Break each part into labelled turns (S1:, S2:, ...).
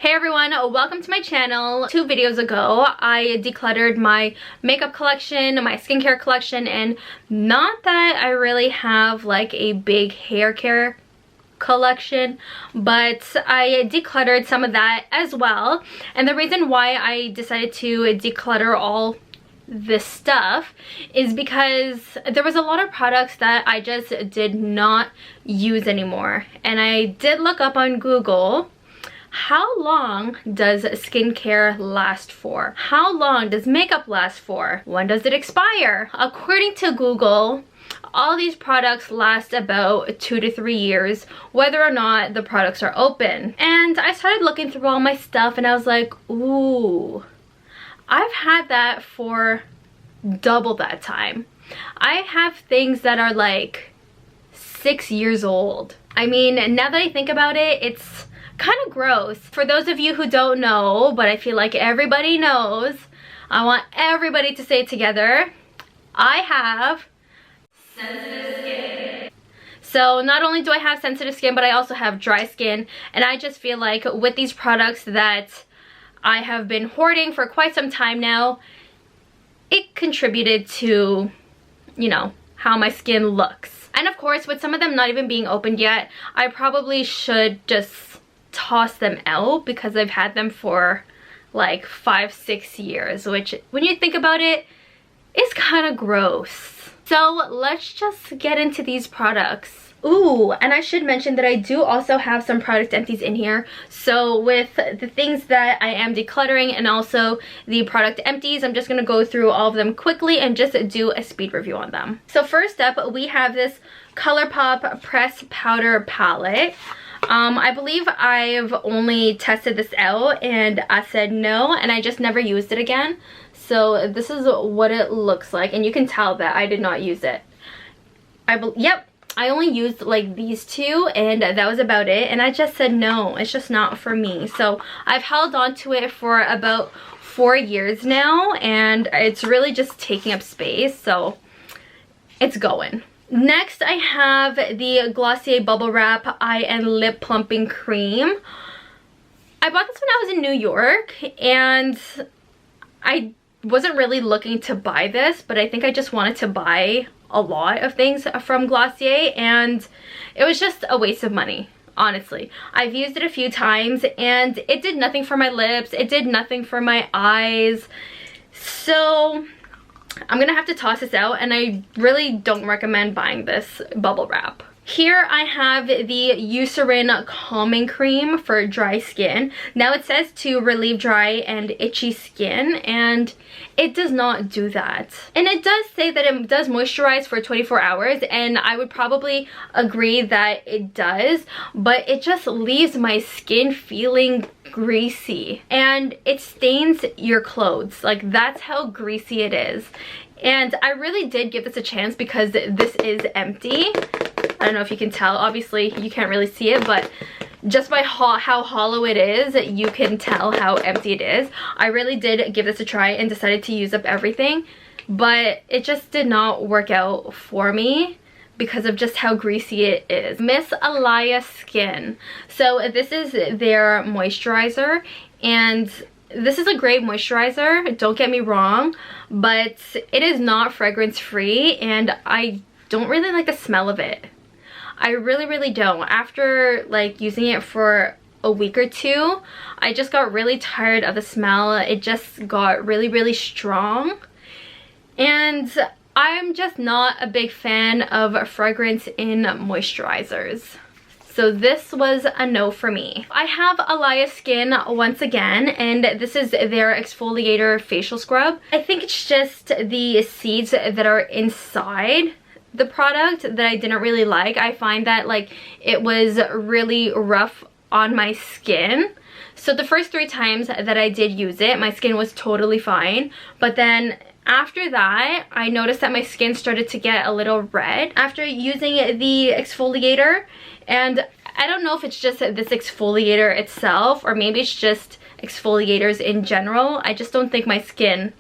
S1: Hey everyone, welcome to my channel. 2 videos ago, I decluttered my makeup collection, my skincare collection, and not that I really have like a big hair care collection, but I decluttered some of that as well. And the reason why I decided to declutter all this stuff is because there was a lot of products that I just did not use anymore. And I did look up on Google, how long does skincare last for? How long does makeup last for? When does it expire? According to Google, all these products last about 2 to 3 years, whether or not the products are open. And I started looking through all my stuff and I was like, ooh, I've had that for double that time. I have things that are like 6 years old. I mean, now that I think about it, it's kind of gross. For those of you who don't know, but I feel like everybody knows, I want everybody to say it together. I have sensitive skin. So not only do I have sensitive skin, but I also have dry skin. And I just feel like with these products that I have been hoarding for quite some time now, it contributed to, you know, how my skin looks. And of course, with some of them not even being opened yet, I probably should just toss them out because I've had them for like 5-6 years, which when you think about it, is kind of gross. So let's just get into these products. Ooh, and I should mention that I do also have some product empties in here. So with the things that I am decluttering and also the product empties, I'm just going to go through all of them quickly and just do a speed review on them. So first up, we have this Colourpop Press Powder Palette. I believe I've only tested this out and I said no, and I just never used it again. So this is what it looks like, and you can tell that I did not use it. Yep, I only used like these two and that was about it, and I just said no, it's just not for me. So I've held on to it for about 4 years now, and it's really just taking up space, so it's going. Next, I have the Glossier Bubble Wrap Eye and Lip Plumping Cream. I bought this when I was in New York, and I wasn't really looking to buy this, but I think I just wanted to buy a lot of things from Glossier, and it was just a waste of money, honestly. I've used it a few times, and it did nothing for my lips. It did nothing for my eyes. So I'm gonna have to toss this out, and I really don't recommend buying this bubble wrap. Here I have the Eucerin Calming Cream for dry skin. Now it says to relieve dry and itchy skin, and it does not do that. And it does say that it does moisturize for 24 hours, and I would probably agree that it does, but it just leaves my skin feeling greasy, and it stains your clothes. Like, that's how greasy it is. And I really did give this a chance because this is empty. I don't know if you can tell, obviously you can't really see it, but just by how hollow it is, you can tell how empty it is. I really did give this a try and decided to use up everything, but it just did not work out for me because of just how greasy it is. Miss ALYA Skin. So this is their moisturizer, and this is a great moisturizer, don't get me wrong, but it is not fragrance free, and I don't really like the smell of it. I really don't. After like using it for a week or two, I just got really tired of the smell. It just got really strong, and I'm just not a big fan of fragrance in moisturizers. So this was a no for me. I have ALYA Skin once again, and this is their exfoliator facial scrub. I think it's just the seeds that are inside the product that I didn't really like. I find that like it was really rough on my skin. So the first 3 times that I did use it, my skin was totally fine, but then after that, I noticed that my skin started to get a little red after using the exfoliator. And I don't know if it's just this exfoliator itself, or maybe it's just exfoliators in general. I just don't think my skin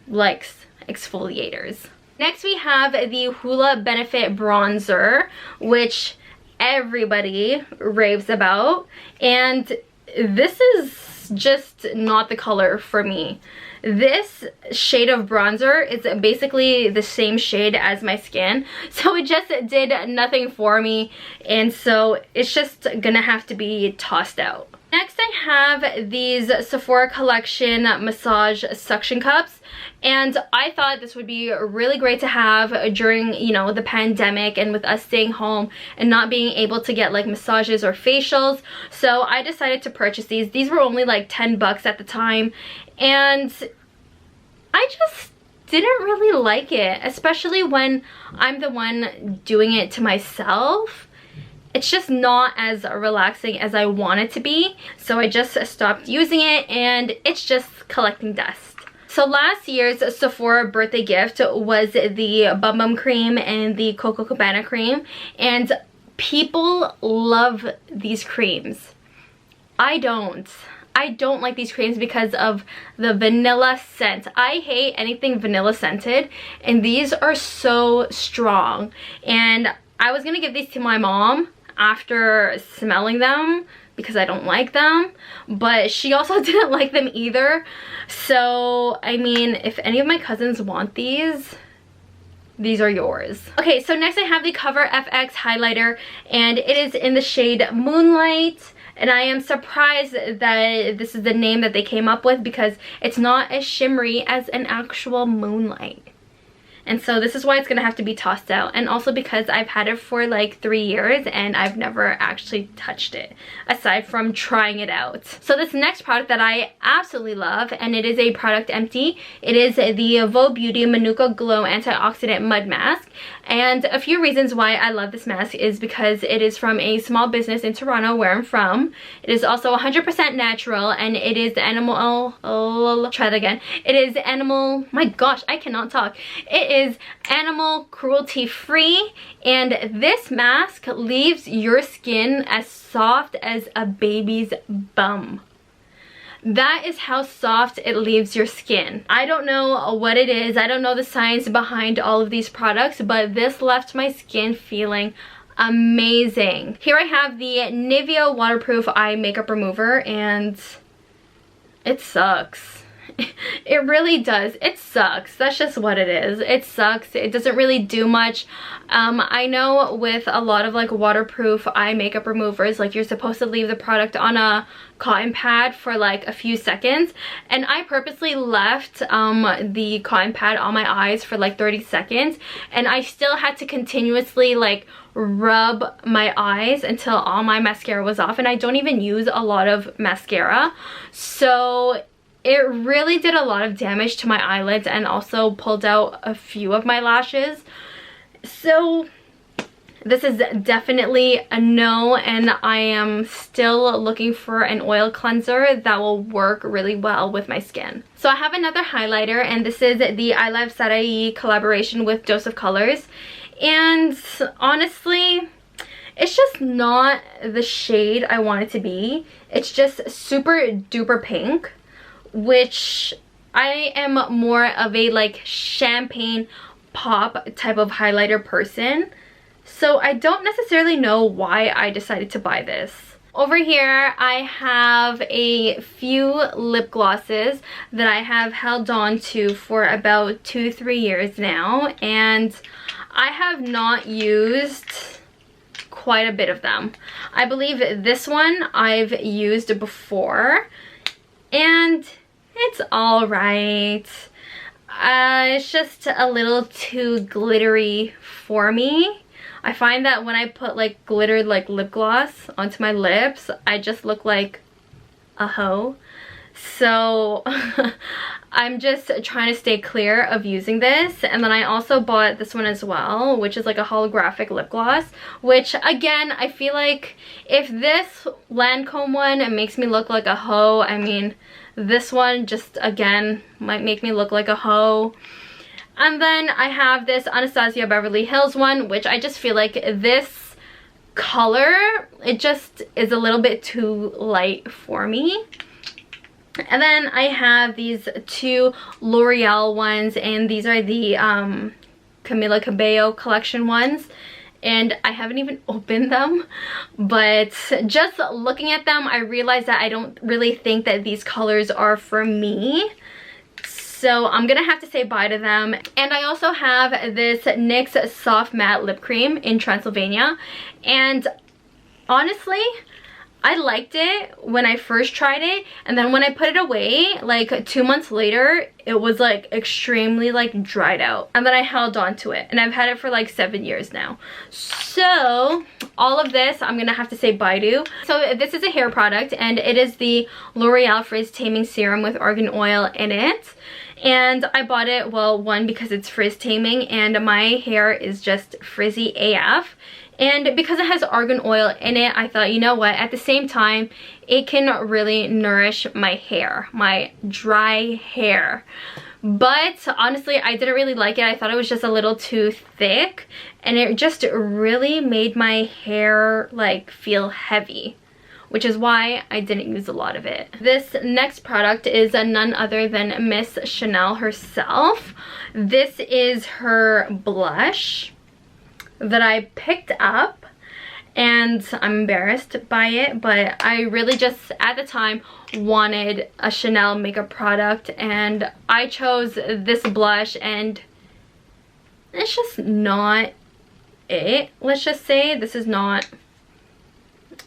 S1: likes exfoliators. Next, we have the Hula Benefit Bronzer, which everybody raves about. And this is just not the color for me. This shade of bronzer is basically the same shade as my skin, so it just did nothing for me, and so it's just gonna have to be tossed out. Next, I have these Sephora collection massage suction cups, and I thought this would be really great to have during, you know, the pandemic and with us staying home and not being able to get like massages or facials. So I decided to purchase these. These were only like 10 bucks at the time, and I just didn't really like it, especially when I'm the one doing it to myself. It's just not as relaxing as I want it to be, so I just stopped using it, and it's just collecting dust. So last year's Sephora birthday gift was the Bum Bum cream and the Coco Cabana cream, and people love these creams. I don't like these creams because of the vanilla scent. I hate anything vanilla scented, and these are so strong. And I was gonna give these to my mom after smelling them because I don't like them, but she also didn't like them either. So I mean, if any of my cousins want these are yours. Okay, so next I have the Cover FX highlighter, and it is in the shade Moonlight. And I am surprised that this is the name that they came up with because it's not as shimmery as an actual Moonlight. And so this is why it's gonna have to be tossed out, and also because I've had it for like 3 years and I've never actually touched it aside from trying it out. So this next product that I absolutely love, and it is a product empty, it is the Vogue Beauty Manuka Glow Antioxidant Mud Mask. And a few reasons why I love this mask is because it is from a small business in Toronto where I'm from. It is also 100% natural, and it is my gosh, I cannot talk. It is animal cruelty free, and this mask leaves your skin as soft as a baby's bum. That is how soft it leaves your skin. I don't know what it is. I don't know the science behind all of these products, but this left my skin feeling amazing. Here I have the Nivea waterproof eye makeup remover, and it sucks. It really does. It sucks. That's just what it is. It sucks. It doesn't really do much. I know with a lot of like waterproof eye makeup removers, like you're supposed to leave the product on a cotton pad for like a few seconds, and I purposely left the cotton pad on my eyes for like 30 seconds, and I still had to continuously like rub my eyes until all my mascara was off, and I don't even use a lot of mascara, so it really did a lot of damage to my eyelids and also pulled out a few of my lashes. So this is definitely a no, and I am still looking for an oil cleanser that will work really well with my skin. So I have another highlighter, and this is the I Love Sarai collaboration with Dose of Colors. And honestly, it's just not the shade I want it to be. It's just super duper pink, which I am more of a like champagne pop type of highlighter person. So I don't necessarily know why I decided to buy this. Over here I have a few lip glosses that I have held on to for about 2-3 years now, and I have not used quite a bit of them. I believe this one I've used before, and it's all right. It's just a little too glittery for me. I find that when I put like glittered like lip gloss onto my lips, I just look like a hoe. So I'm just trying to stay clear of using this. And then I also bought this one as well, which is like a holographic lip gloss, which again, I feel like if this Lancome one makes me look like a hoe, I mean, this one just again might make me look like a hoe. And then I have this Anastasia Beverly Hills one, which I just feel like this color, it just is a little bit too light for me. And then I have these two L'Oreal ones, and these are the Camila Cabello collection ones. and I haven't even opened them, but just looking at them I realized that I don't really think that these colors are for me. So I'm gonna have to say bye to them. And I also have this NYX Soft Matte Lip Cream in Transylvania, and honestly I liked it when I first tried it, and then when I put it away like 2 months later, it was like extremely like dried out, and then I held on to it, and I've had it for like 7 years now. So all of this I'm gonna have to say bye to. So this is a hair product, and it is the L'Oreal Frizz Taming Serum with argan oil in it. And I bought it, well, one, because it's frizz taming and my hair is just frizzy AF. And because it has argan oil in it, I thought, you know what, at the same time, it can really nourish my hair, my dry hair. But honestly, I didn't really like it. I thought it was just a little too thick, and it just really made my hair like feel heavy, which is why I didn't use a lot of it. This next product is none other than Miss Chanel herself. This is her blush that I picked up, and I'm embarrassed by it, but I really just at the time wanted a Chanel makeup product, and I chose this blush, and it's just not it. Let's just say this is not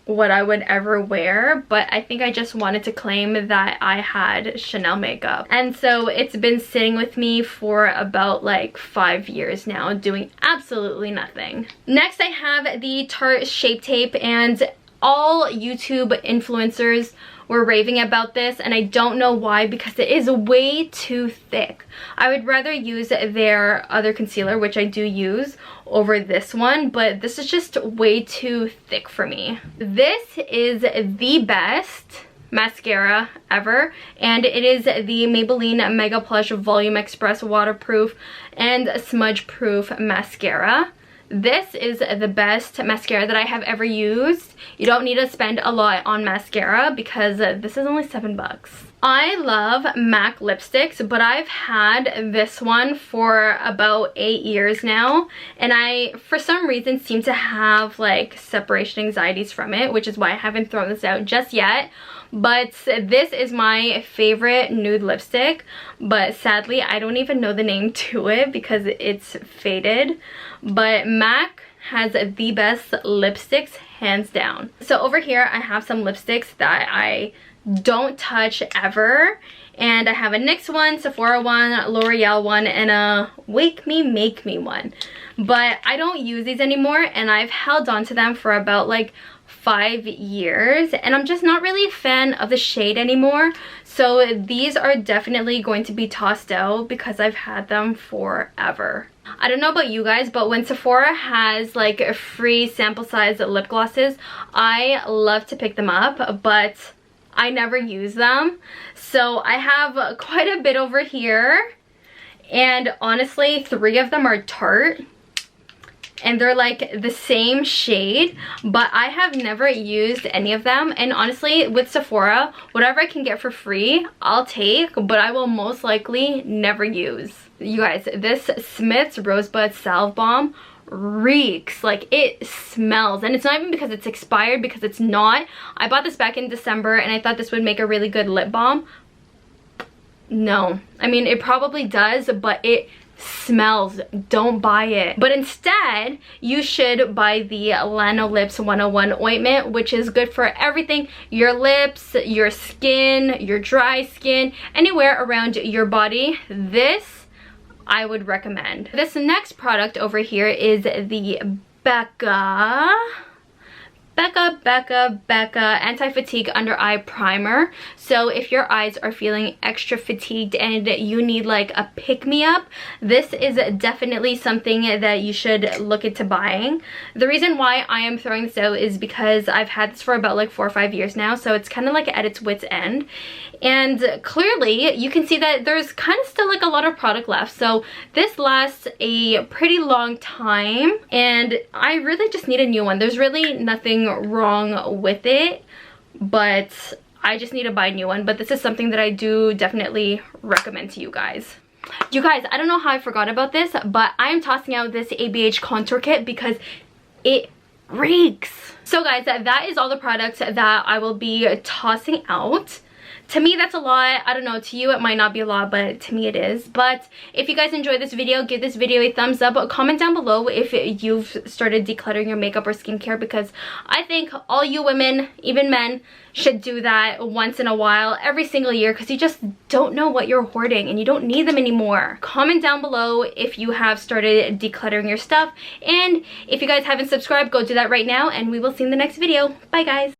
S1: what I would ever wear, but I think I just wanted to claim that I had Chanel makeup. And so it's been sitting with me for about like 5 years now, doing absolutely nothing. Next I have the Tarte Shape Tape, and all YouTube influencers were raving about this, and I don't know why, because it is way too thick. I would rather use their other concealer, which I do use, over this one, but this is just way too thick for me. This is the best mascara ever, and it is the Maybelline Mega Plush Volume Express Waterproof and Smudge Proof Mascara. This is the best mascara that I have ever used. You don't need to spend a lot on mascara because this is only $7. I love MAC lipsticks, but I've had this one for about 8 years now, and I, for some reason, seem to have like separation anxieties from it, which is why I haven't thrown this out just yet. But this is my favorite nude lipstick, but sadly I don't even know the name to it because it's faded. But MAC has the best lipsticks, hands down. So over here I have some lipsticks that I don't touch ever, and I have a NYX one, Sephora one, L'Oreal one, and a Wake Me Make Me one. But I don't use these anymore, and I've held on to them for about like 5 years, and I'm just not really a fan of the shade anymore. So these are definitely going to be tossed out because I've had them forever. I don't know about you guys, but when Sephora has like a free sample size lip glosses, I love to pick them up, but I never use them. So I have quite a bit over here, and honestly 3 of them are Tarte, and they're like the same shade, but I have never used any of them. And honestly, with Sephora, whatever I can get for free, I'll take, but I will most likely never use. You guys, this Smith's Rosebud Salve Balm reeks. Like, it smells, and it's not even because it's expired, because it's not. I bought this back in December, and I thought this would make a really good lip balm. No, I mean, it probably does, but it smells. Don't buy it. But instead, you should buy the Lanolips 101 ointment, which is good for everything: your lips, your skin, your dry skin, anywhere around your body. This I would recommend. This next product over here is the Becca Anti-Fatigue Under Eye Primer. So if your eyes are feeling extra fatigued and you need like a pick-me-up, this is definitely something that you should look into buying. The reason why I am throwing this out is because I've had this for about like 4 or 5 years now, so it's kind of like at its wit's end. And clearly you can see that there's kind of still like a lot of product left. So this lasts a pretty long time, and I really just need a new one. There's really nothing wrong with it, but I just need to buy a new one. But this is something that I do definitely recommend to you guys. You guys, I don't know how I forgot about this, but I am tossing out this ABH contour kit because it reeks. So guys, that is all the products that I will be tossing out. To me, that's a lot. I don't know, to you it might not be a lot, but to me it is. But if you guys enjoyed this video, give this video a thumbs up. Comment down below if you've started decluttering your makeup or skincare, because I think all you women, even men, should do that once in a while, every single year, because you just don't know what you're hoarding and you don't need them anymore. Comment down below if you have started decluttering your stuff, and if you guys haven't subscribed, go do that right now, and we will see you in the next video. Bye guys.